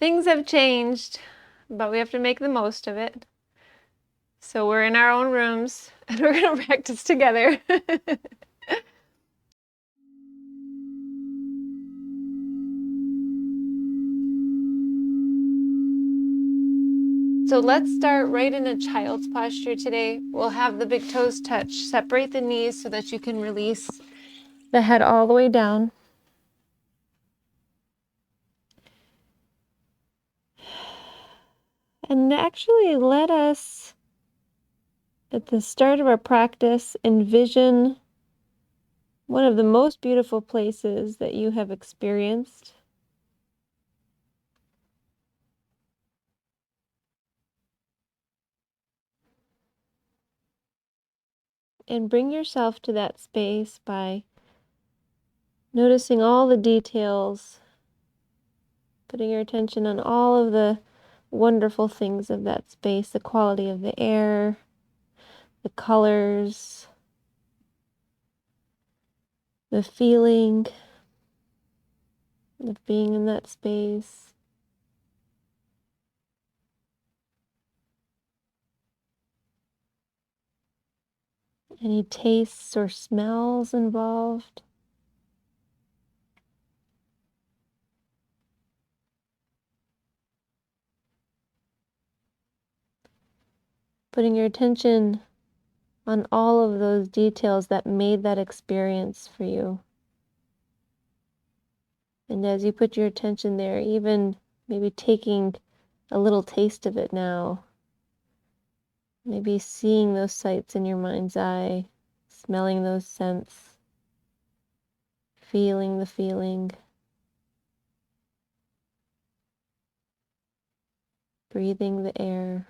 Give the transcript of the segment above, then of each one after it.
Things have changed, but we have to make the most of it. So we're in our own rooms and we're going to practice together. So let's start right in a child's posture today. We'll have the big toes touch. Separate the knees so that you can release the head all the way down. And actually let us, at the start of our practice, envision one of the most beautiful places that you have experienced. And bring yourself to that space by noticing all the details, putting your attention on all of the wonderful things of that space, the quality of the air, the colors, the feeling of being in that space. Any tastes or smells involved? Putting your attention on all of those details that made that experience for you. And as you put your attention there, even maybe taking a little taste of it now. Maybe seeing those sights in your mind's eye, smelling those scents, feeling the feeling, breathing the air.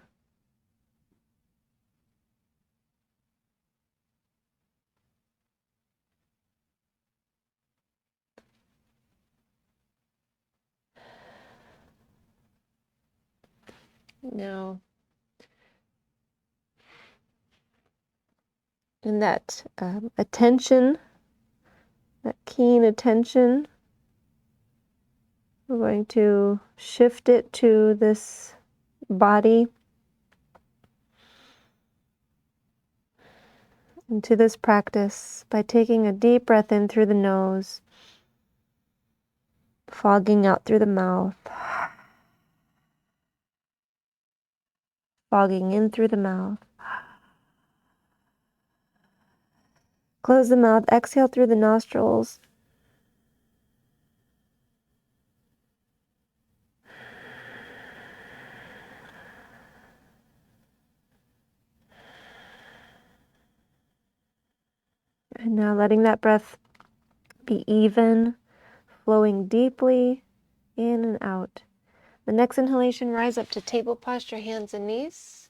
Now, in that attention, that keen attention, we're going to shift it to this body, into this practice by taking a deep breath in through the nose, fogging out through the mouth, fogging in through the mouth. Close the mouth, exhale through the nostrils. And now letting that breath be even, flowing deeply in and out. The next inhalation, rise up to table posture, hands and knees.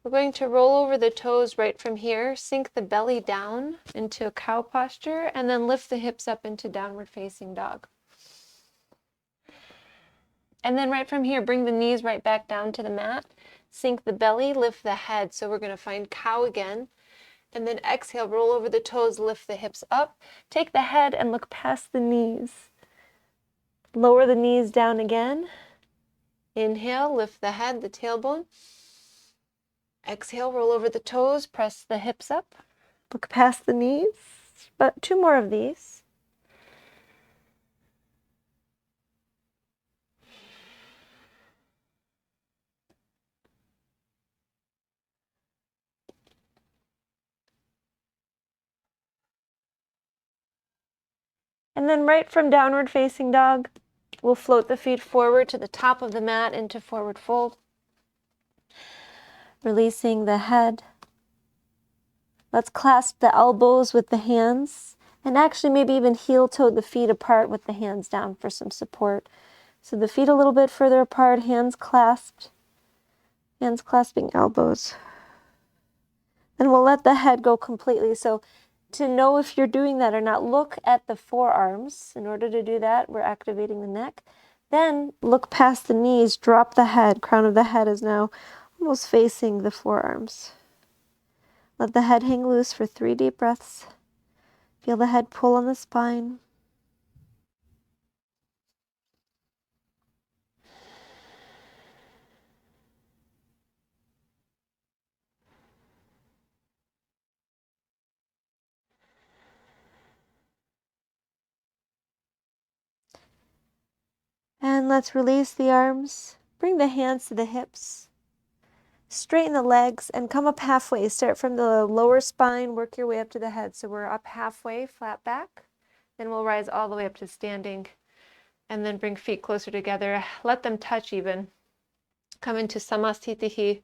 We're going to roll over the toes right from here, sink the belly down into a cow posture, and then lift the hips up into downward facing dog. And then right from here, bring the knees right back down to the mat, sink the belly, lift the head. So we're going to find cow again. And then exhale, roll over the toes, lift the hips up. Take the head and look past the knees. Lower the knees down again. Inhale, lift the head, the tailbone. Exhale, roll over the toes, press the hips up. Look past the knees. But 2 more of these. And then right from downward facing dog, we'll float the feet forward to the top of the mat into forward fold. Releasing the head. Let's clasp the elbows with the hands, and actually maybe even heel-toe the feet apart with the hands down for some support. So the feet a little bit further apart, hands clasped, hands clasping elbows. And we'll let the head go completely. So to know if you're doing that or not, look at the forearms. In order to do that, we're activating the neck. Then look past the knees, drop the head. Crown of the head is now almost facing the forearms. Let the head hang loose for 3 deep breaths. Feel the head pull on the spine. let's release the arms. Bring the hands to the hips. Straighten the legs and come up halfway. Start from the lower spine, work your way up to the head. So we're up halfway, flat back. Then we'll rise all the way up to standing. And then bring feet closer together. Let them touch even. Come into Samastitihi.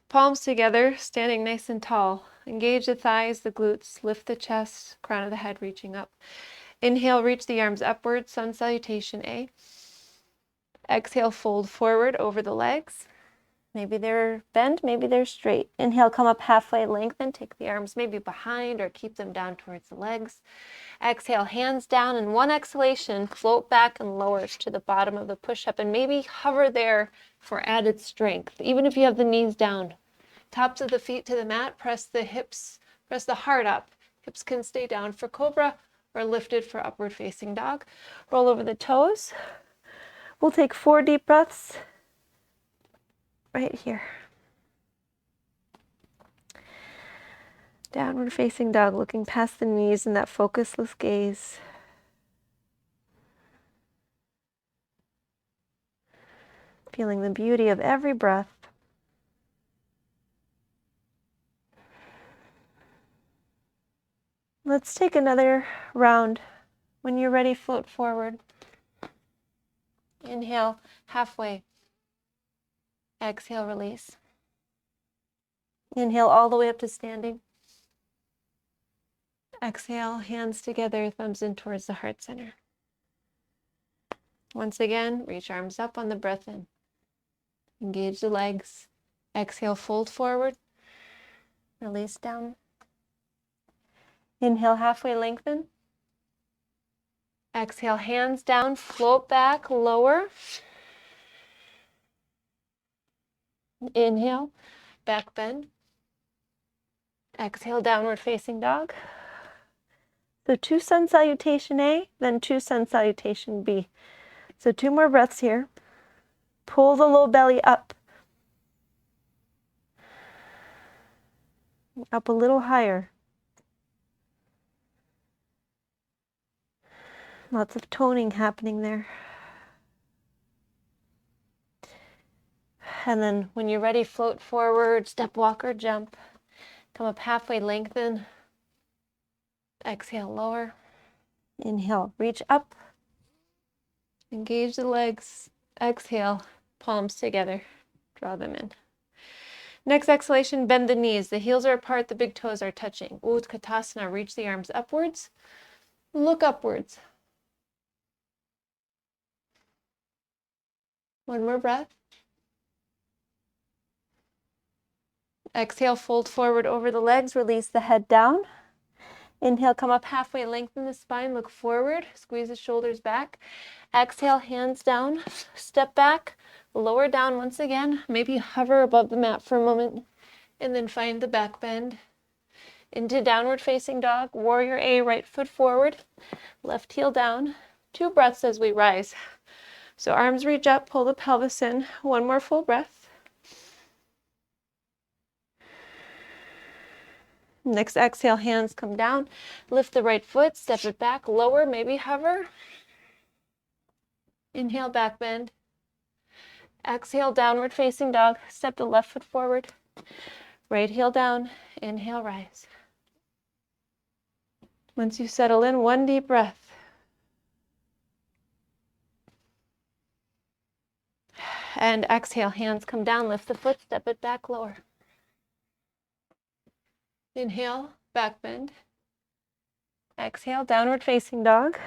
Palms together, standing nice and tall. Engage the thighs, the glutes. Lift the chest, crown of the head reaching up. Inhale, reach the arms upward. Sun salutation A. Exhale, fold forward over the legs. Maybe they're bent, maybe they're straight. Inhale, come up halfway, lengthen, take the arms maybe behind or keep them down towards the legs. Exhale, hands down, and one exhalation, float back and lower to the bottom of the push-up, and maybe hover there for added strength, even if you have the knees down. Tops of the feet to the mat, press the hips, press the heart up. Hips can stay down for cobra or lifted for upward facing dog. Roll over the toes. We'll take 4 deep breaths. Right here. Downward facing dog, looking past the knees in that focusless gaze. Feeling the beauty of every breath. Let's take another round. When you're ready, float forward. Inhale, halfway. Exhale, release. Inhale all the way up to standing. Exhale, hands together, thumbs in towards the heart center. Once again, reach arms up on the breath in. Engage the legs. Exhale, fold forward. Release down. Inhale, halfway lengthen. Exhale, hands down, float back, lower. Inhale, back bend. Exhale, downward facing dog. So 2 sun salutation A, then 2 sun salutation B. So 2 more breaths here. Pull the low belly up. Up a little higher. Lots of toning happening there. And then when you're ready, float forward, step, walk, or jump. Come up halfway, lengthen. Exhale, lower. Inhale, reach up. Engage the legs. Exhale, palms together. Draw them in. Next exhalation, bend the knees. The heels are apart, the big toes are touching. Utkatasana, reach the arms upwards. Look upwards. One more breath. Exhale, fold forward over the legs, release the head down. Inhale, come up halfway, lengthen the spine, look forward, squeeze the shoulders back. Exhale, hands down, step back, lower down once again. Maybe hover above the mat for a moment, and then find the back bend. Into downward facing dog, warrior A, right foot forward, left heel down. 2 breaths as we rise. So arms reach up, pull the pelvis in. 1 more full breath. Next exhale, hands come down. Lift the right foot, step it back, lower, maybe hover. Inhale, back bend. Exhale, downward facing dog. Step the left foot forward. Right heel down. Inhale, rise. Once you settle in, 1 deep breath. And exhale, hands come down, lift the foot, step it back, lower. Inhale, back bend. Exhale, downward facing dog.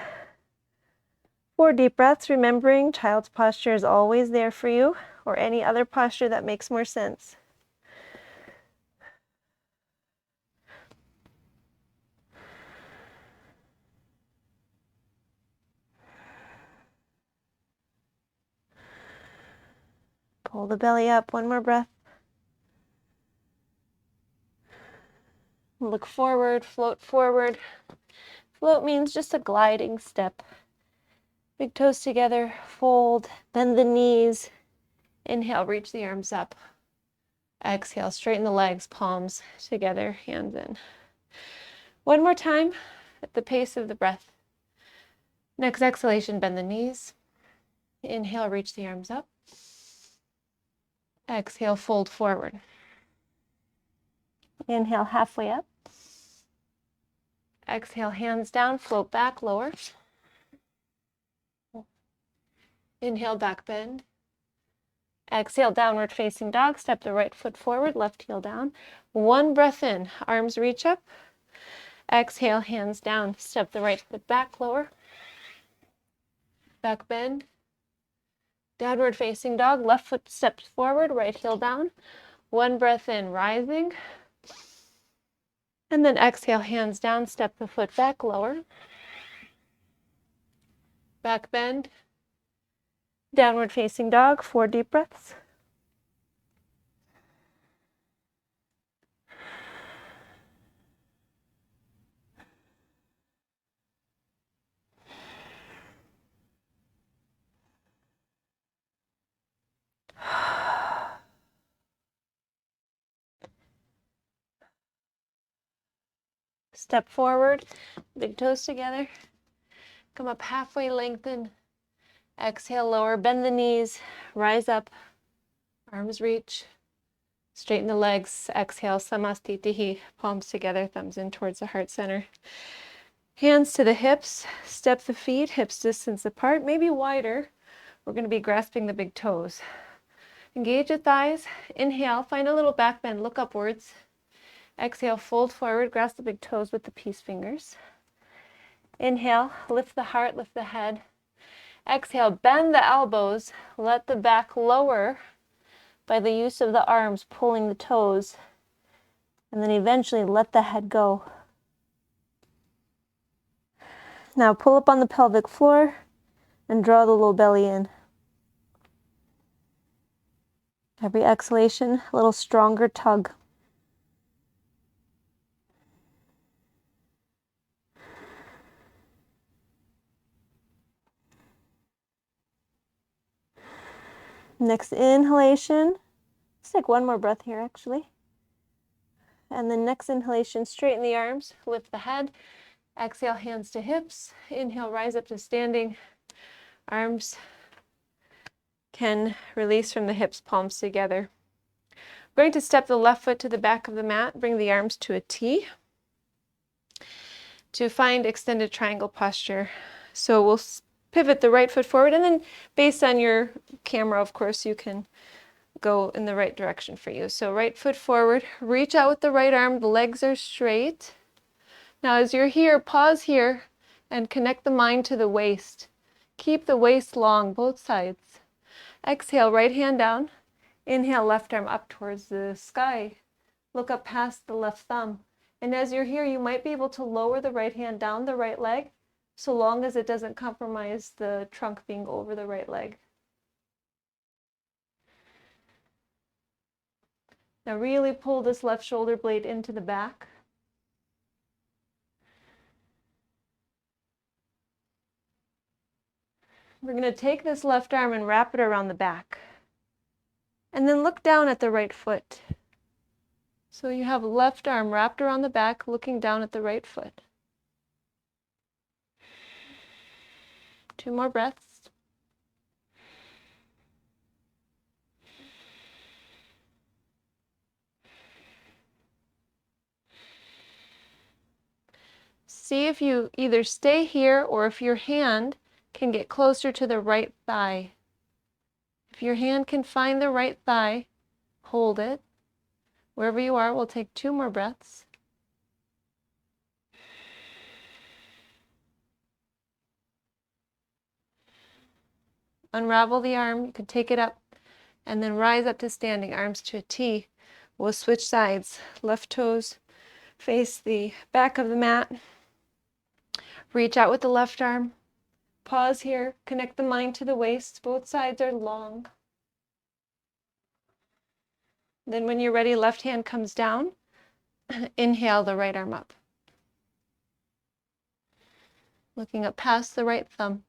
4 deep breaths, remembering child's posture is always there for you, or any other posture that makes more sense. Pull the belly up, 1 more breath. Look forward, float forward. Float means just a gliding step. Big toes together, fold, bend the knees. Inhale, reach the arms up. Exhale, straighten the legs, palms together, hands in. 1 more time at the pace of the breath. Next exhalation, bend the knees. Inhale, reach the arms up. Exhale, fold forward. Inhale, halfway up. Exhale, hands down, float back, lower. Inhale, back bend. Exhale, downward facing dog. Step the right foot forward, left heel down. One breath in, arms reach up. Exhale, hands down. Step the right foot back, lower. Back bend. Downward facing dog. Left foot steps forward, right heel down. One breath in, rising. And then exhale, hands down. Step the foot back, lower. Back bend. Downward facing dog. 4 deep breaths. Step forward, big toes together. Come up halfway, lengthen. Exhale, lower, bend the knees, rise up, arms reach. Straighten the legs. Exhale, samastitihi, palms together, thumbs in towards the heart center. Hands to the hips, step the feet, hips distance apart, maybe wider. We're going to be grasping the big toes. Engage the thighs. Inhale, find a little back bend, look upwards. Exhale, fold forward, grasp the big toes with the peace fingers. Inhale, lift the heart, lift the head. Exhale, bend the elbows, let the back lower by the use of the arms, pulling the toes, and then eventually let the head go. Now pull up on the pelvic floor and draw the low belly in. Every exhalation, a little stronger tug. Next inhalation, let's take one more breath here actually. And then next inhalation, straighten the arms, lift the head. Exhale, hands to hips. Inhale, rise up to standing. Arms can release from the hips, palms together. We're going to step the left foot to the back of the mat, bring the arms to a T to find extended triangle posture. So we'll pivot the right foot forward, and then based on your camera, of course, you can go in the right direction for you. So right foot forward, reach out with the right arm, the legs are straight. Now as you're here, pause here and connect the mind to the waist. Keep the waist long, both sides. Exhale, right hand down. Inhale, left arm up towards the sky. Look up past the left thumb. And as you're here, you might be able to lower the right hand down the right leg, so long as it doesn't compromise the trunk being over the right leg. Now really pull this left shoulder blade into the back. We're going to take this left arm and wrap it around the back. And then look down at the right foot. So you have left arm wrapped around the back, looking down at the right foot. 2 more breaths. See if you either stay here or if your hand can get closer to the right thigh. If your hand can find the right thigh, hold it. Wherever you are, we'll take 2 more breaths. Unravel the arm, you can take it up, and then rise up to standing, arms to a T. We'll switch sides. Left toes face the back of the mat. Reach out with the left arm. Pause here, connect the mind to the waist. Both sides are long. Then when you're ready, left hand comes down. Inhale the right arm up. Looking up past the right thumb.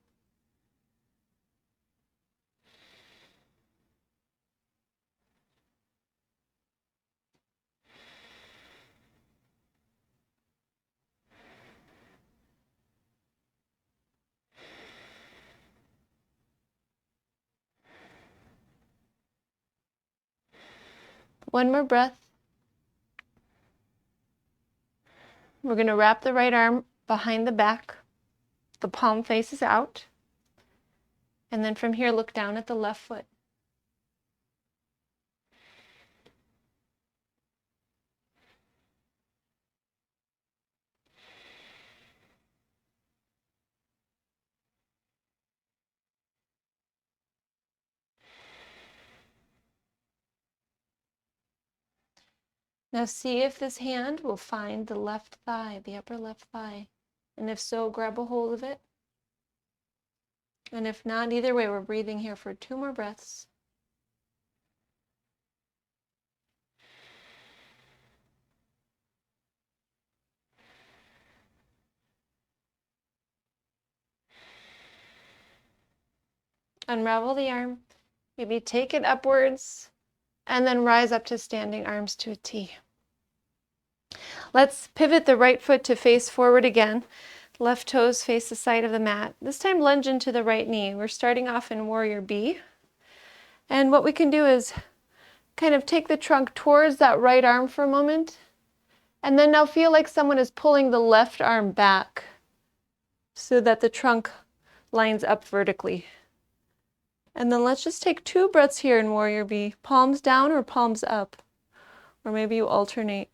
One more breath. We're going to wrap the right arm behind the back. The palm faces out. And then from here, look down at the left foot. Now see if this hand will find the left thigh, the upper left thigh. And if so, grab a hold of it. And if not, either way, we're breathing here for 2 more breaths. Unravel the arm, maybe take it upwards, and then rise up to standing arms to a T. Let's pivot the right foot to face forward again. Left toes face the side of the mat. This time lunge into the right knee. We're starting off in Warrior B. And what we can do is kind of take the trunk towards that right arm for a moment. And then now feel like someone is pulling the left arm back so that the trunk lines up vertically. And then let's just take 2 breaths here in Warrior B. Palms down or palms up. Or maybe you alternate.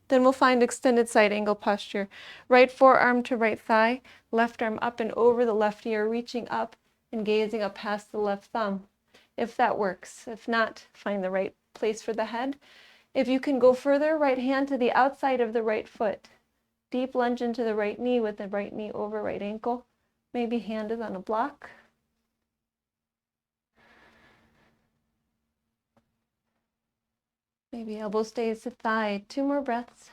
Then we'll find extended side angle posture. Right forearm to right thigh, left arm up and over the left ear, reaching up and gazing up past the left thumb. If that works. If not, find the right place for the head. If you can go further, right hand to the outside of the right foot. Deep lunge into the right knee with the right knee over right ankle. Maybe hand is on a block. Maybe elbow stays to thigh. 2 more breaths.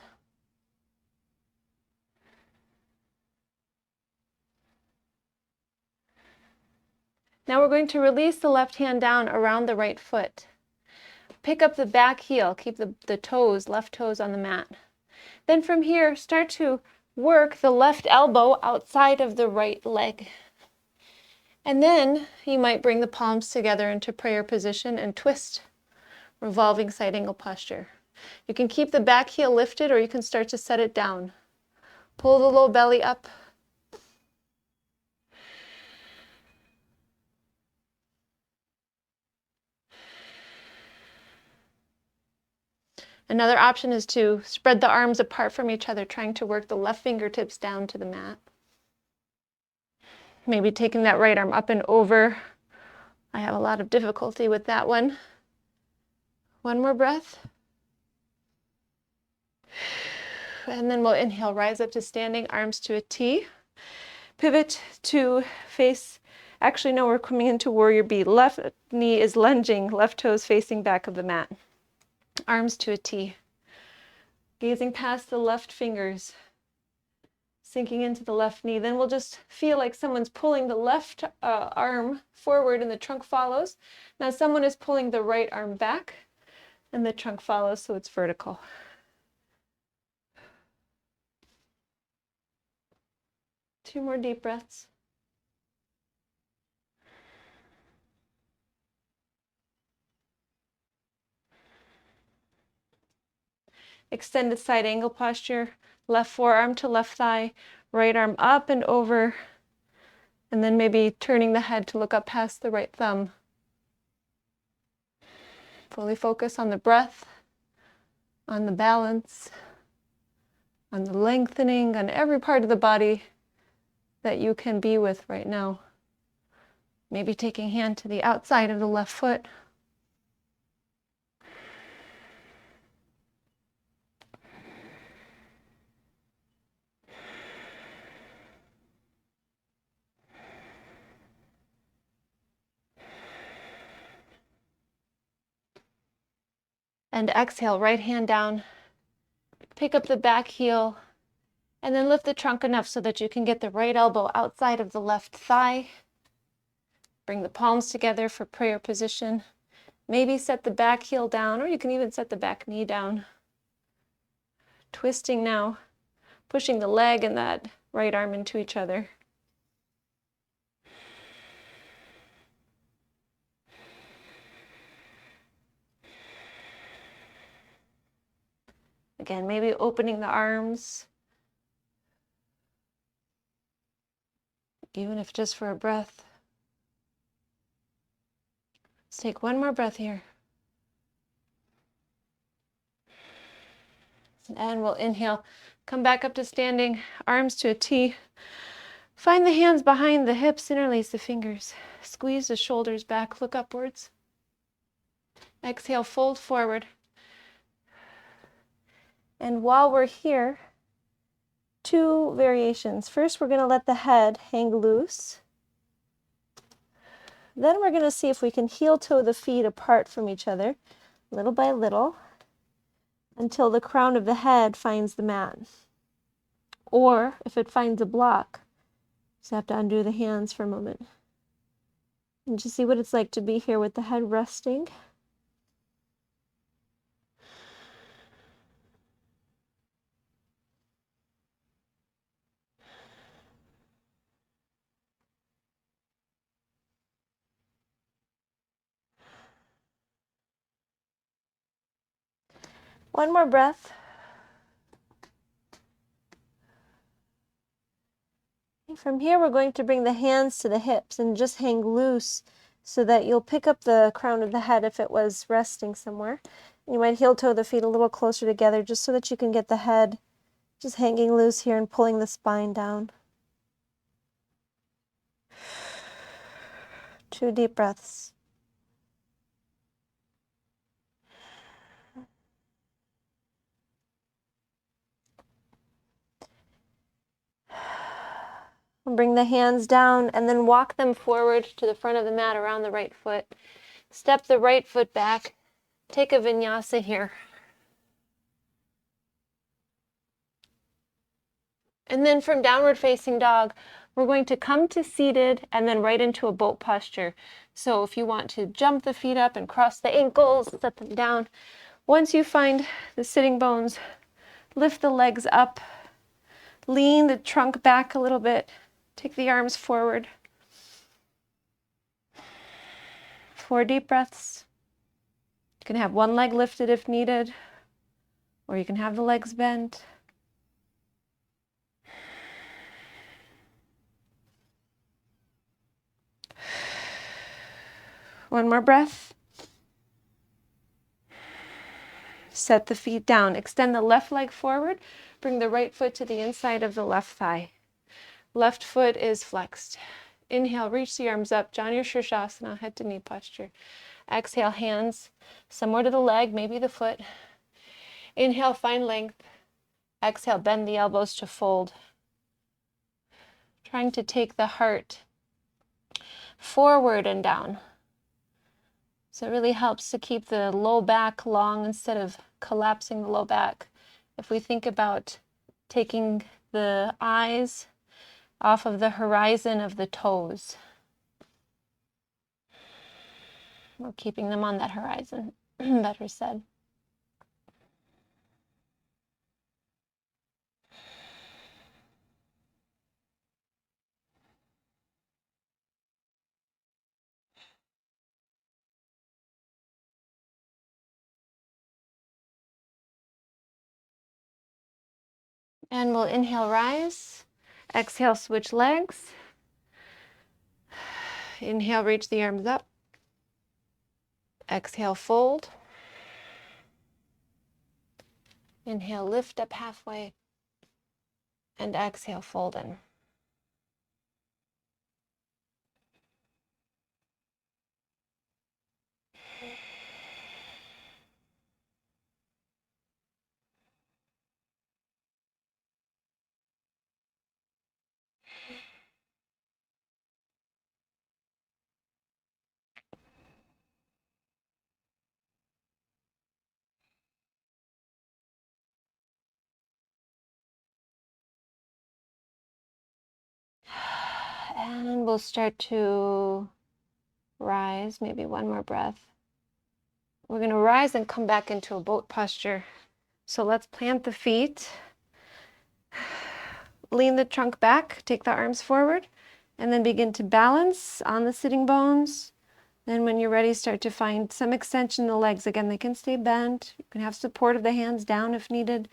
Now we're going to release the left hand down around the right foot. Pick up the back heel, keep the toes, left toes on the mat. Then from here, start to work the left elbow outside of the right leg. And then you might bring the palms together into prayer position and twist, revolving side angle posture. You can keep the back heel lifted or you can start to set it down. Pull the low belly up. Another option is to spread the arms apart from each other, trying to work the left fingertips down to the mat. Maybe taking that right arm up and over. I have a lot of difficulty with that one. 1 more breath. And then we'll inhale, rise up to standing, arms to a T. Pivot to face, actually no, we're coming into Warrior B. Left knee is lunging, left toes facing back of the mat. Arms to a T. Gazing past the left fingers, sinking into the left knee. Then we'll just feel like someone's pulling the left arm forward and the trunk follows. Now someone is pulling the right arm back and the trunk follows, so it's vertical. Two more deep breaths. Extended side angle posture, left forearm to left thigh, right arm up and over, and then maybe turning the head to look up past the right thumb. Fully focus on the breath, on the balance, on the lengthening, on every part of the body that you can be with right now. Maybe taking hand to the outside of the left foot. And exhale, right hand down, pick up the back heel, and then lift the trunk enough so that you can get the right elbow outside of the left thigh. Bring the palms together for prayer position. Maybe set the back heel down, or you can even set the back knee down. Twisting now, pushing the leg and that right arm into each other. Again, maybe opening the arms, even if just for a breath. Let's take one more breath here. And we'll inhale, come back up to standing, arms to a T. Find the hands behind the hips, interlace the fingers. Squeeze the shoulders back, look upwards. Exhale, fold forward. And while we're here, 2 variations. First, we're going to let the head hang loose. Then we're going to see if we can heel toe the feet apart from each other, little by little, until the crown of the head finds the mat. Or if it finds a block, just have to undo the hands for a moment. And just see what it's like to be here with the head resting. One more breath. From here, we're going to bring the hands to the hips and just hang loose so that you'll pick up the crown of the head if it was resting somewhere. You might heel toe the feet a little closer together just so that you can get the head just hanging loose here and pulling the spine down. 2 deep breaths. Bring the hands down and then walk them forward to the front of the mat around the right foot. Step the right foot back. Take a vinyasa here. And then from downward facing dog, we're going to come to seated and then right into a boat posture. So if you want to jump the feet up and cross the ankles, set them down. Once you find the sitting bones, lift the legs up, lean the trunk back a little bit, take the arms forward. 4 deep breaths. You can have one leg lifted if needed, or you can have the legs bent. One more breath. Set the feet down. Extend the left leg forward. Bring the right foot to the inside of the left thigh. Left foot is flexed. Inhale, reach the arms up. Janu Shirshasana, head to knee posture. Exhale, hands somewhere to the leg, maybe the foot. Inhale, find length. Exhale, bend the elbows to fold. Trying to take the heart forward and down. So it really helps to keep the low back long instead of collapsing the low back. If we think about taking the eyes off of the horizon of the toes, or keeping them on that horizon, better said. And we'll inhale, rise. Exhale, switch legs. Inhale, reach the arms up. Exhale, fold. Inhale, lift up halfway. And exhale, fold in. And we'll start to rise, maybe one more breath. We're going to rise and come back into a boat posture. So let's plant the feet. Lean the trunk back, take the arms forward, and then begin to balance on the sitting bones Then when you're ready, start to find some extension in the legs. Again, they can stay bent. You can have support of the hands down if needed.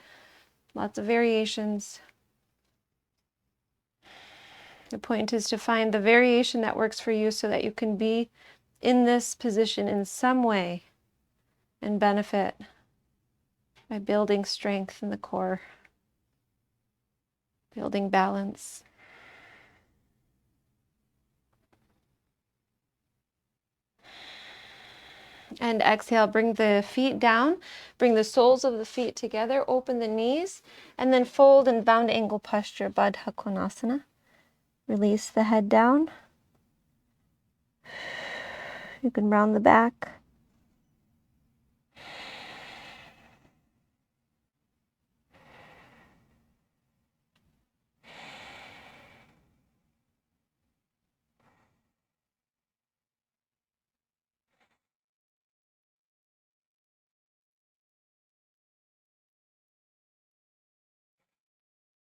Lots of variations. The point is to find the variation that works for you so that you can be in this position in some way and benefit by building strength in the core, building balance. And exhale, bring the feet down, bring the soles of the feet together, open the knees, and then fold in bound angle posture, Baddha Konasana. Release the head down. You can round the back.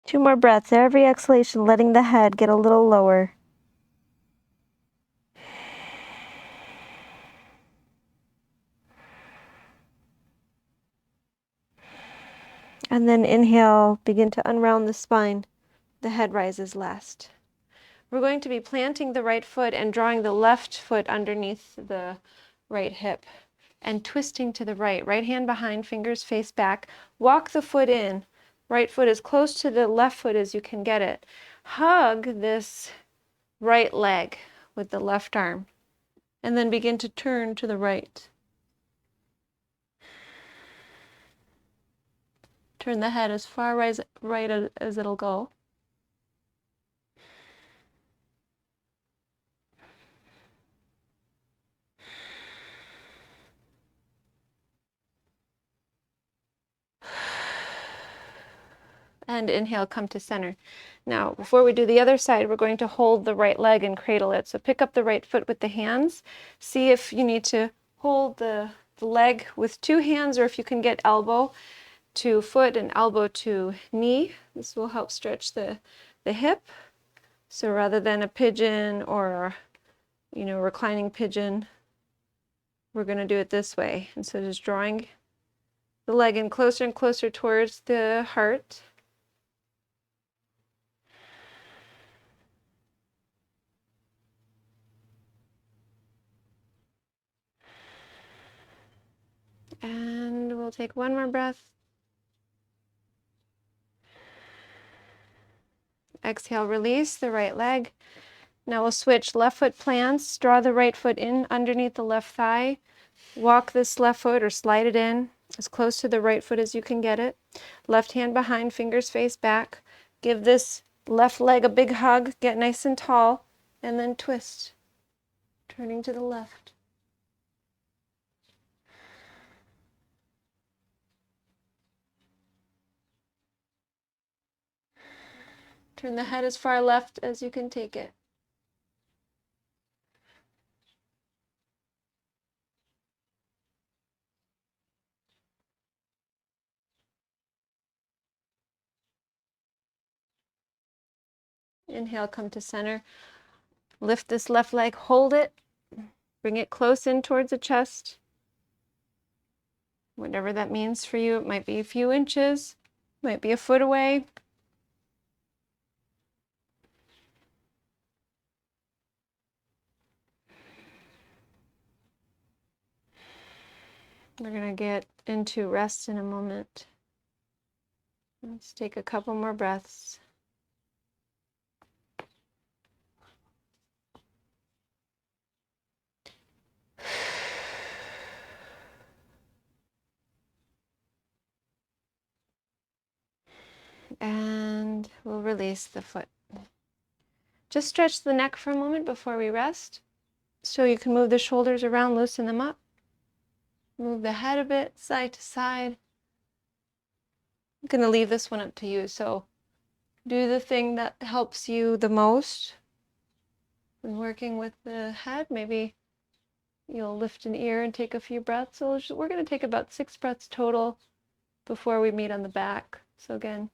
Two more breaths. Every exhalation, letting the head get a little lower. And then inhale, begin to unround the spine. The head rises last. We're going to be planting the right foot and drawing the left foot underneath the right hip and twisting to the right. Right hand behind, fingers face back. Walk the foot in. Right foot as close to the left foot as you can get it. Hug this right leg with the left arm and then begin to turn to the right. Turn the head as far right as it'll go. And inhale, come to center. Now, before we do the other side, we're going to hold the right leg and cradle it. So pick up the right foot with the hands. See if you need to hold the leg with two hands or if you can get elbow to foot and elbow to knee. This will help stretch the hip. So rather than a pigeon or, reclining pigeon, we're going to do it this way. And so just drawing the leg in closer and closer towards the heart. And we'll take one more breath. Exhale, release the right leg. Now we'll switch left foot plants. Draw the right foot in underneath the left thigh. Walk this left foot or slide it in as close to the right foot as you can get it. Left hand behind, fingers face back. Give this left leg a big hug. Get nice and tall. And then twist. Turning to the left. Turn the head as far left as you can take it. Inhale, come to center. Lift this left leg, hold it. Bring it close in towards the chest. Whatever that means for you. It might be a few inches, might be a foot away. We're going to get into rest in a moment. Let's take a couple more breaths. And we'll release the foot. Just stretch the neck for a moment before we rest. So you can move the shoulders around, loosen them up. Move the head a bit, side to side. I'm going to leave this one up to you. So do the thing that helps you the most. When working with the head, maybe you'll lift an ear and take a few breaths. So we're going to take about 6 breaths total before we meet on the back. So again,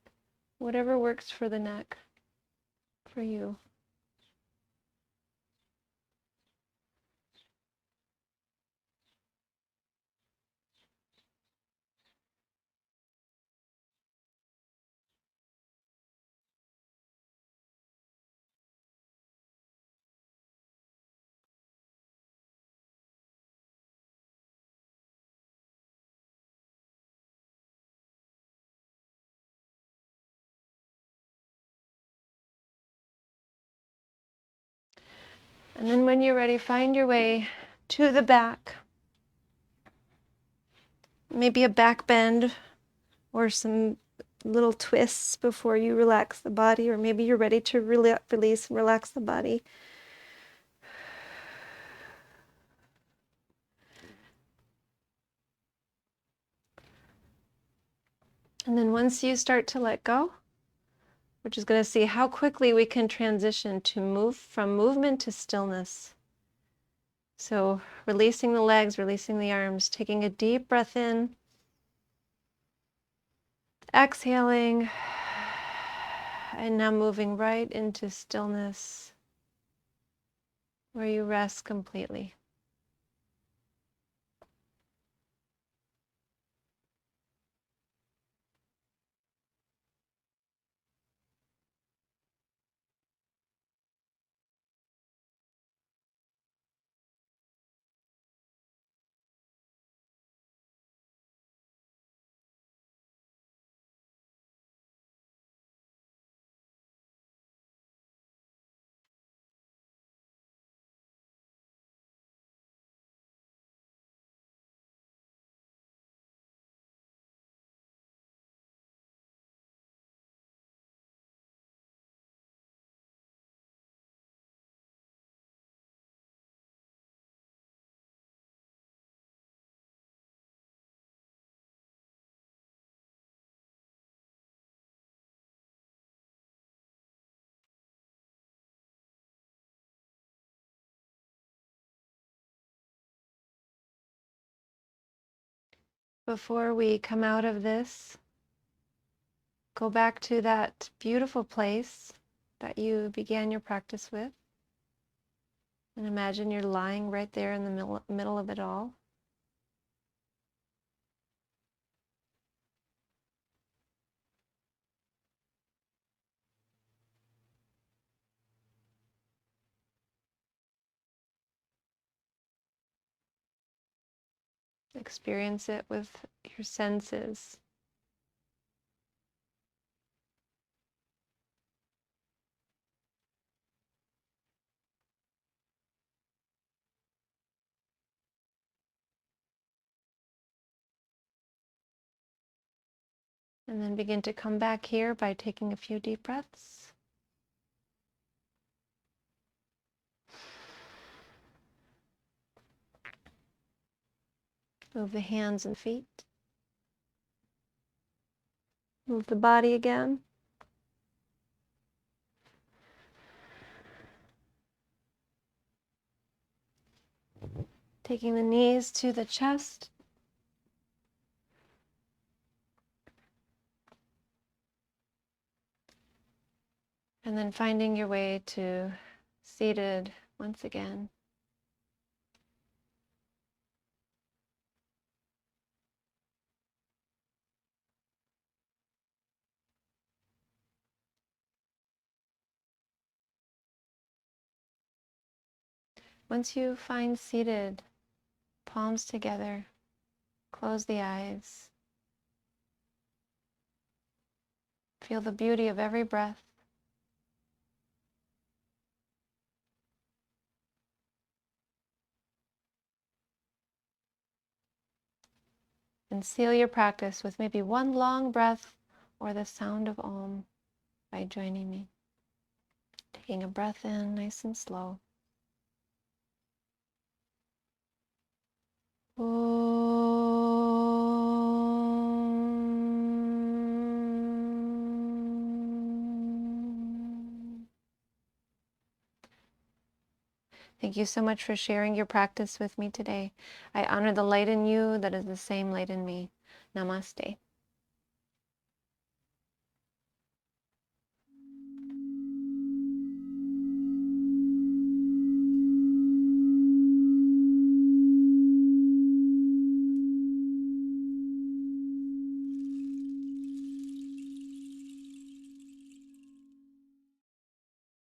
whatever works for the neck, for you. And then when you're ready, find your way to the back. Maybe a back bend or some little twists before you relax the body, or maybe you're ready to release and relax the body. And then once you start to let go, we're just going to see how quickly we can transition to move from movement to stillness. So releasing the legs, releasing the arms, taking a deep breath in, exhaling, and now moving right into stillness where you rest completely. Before we come out of this, go back to that beautiful place that you began your practice with. And imagine you're lying right there in the middle of it all. Experience it with your senses. And then begin to come back here by taking a few deep breaths. Move the hands and feet. Move the body again. Taking the knees to the chest. And then finding your way to seated once again. Once you find seated, palms together, close the eyes. Feel the beauty of every breath. And seal your practice with maybe one long breath or the sound of Om by joining me. Taking a breath in nice and slow. Thank you so much for sharing your practice with me today. I honor the light in you that is the same light in me. Namaste.